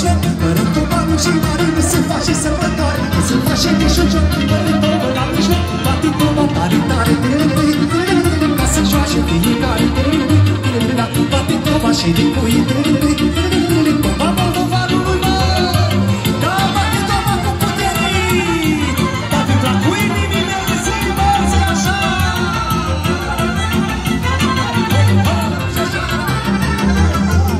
Părântul banul și mare nu se face sărbătoare, nu se face niciun joc. Părântul bă la mijloc, bate toba tare, tare, ca să joace fiecare. Bate toba și de cui, toba moldovanului, mă, da, bate toba cu putere. Bate la cu inimile să învațe așa.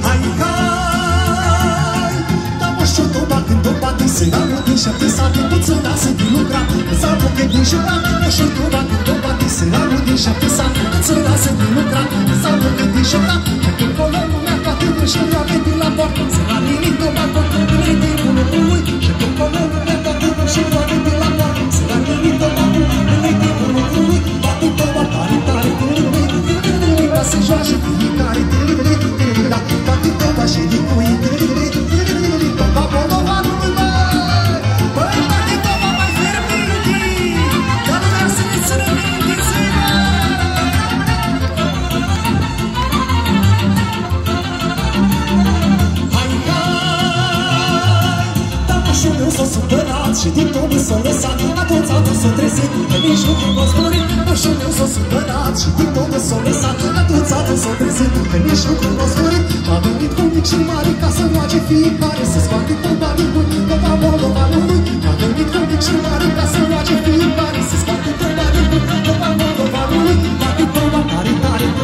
Hai, hai, da moșul toba când o bate se ramă din 7 sate, puță lasă din lucra, să apucă din jurat. Moșul toba când o bate se ramă din 7 sate, puță lasă din lucra, să apucă din jurat. Și acolo lumea toate și nu avea din la poartă, să la nimic toba copilului de bunul lui. Și acolo lumea toate și nu avea din la poartă, să la nimic toba copilului de bunul lui. Bate toba tare, tare, ca să joace fiecare. Bate toba și de cui, toba moldovanului, mă, băi, bate toba mai fierbinte, ca lumea să ne țină minte, țină. Hai, hai, dar moșul meu s-a supărat și din tobi s-a lăsat, a toți adus s-a trezit, că nici nu cum a zburit. Moșul meu s-a supărat și din tobi s-a lăsat, a toți adus s-a trezit, că nici nu cum a zburit. A venit cu mic și mare ca să roage fiecare, să scoate tot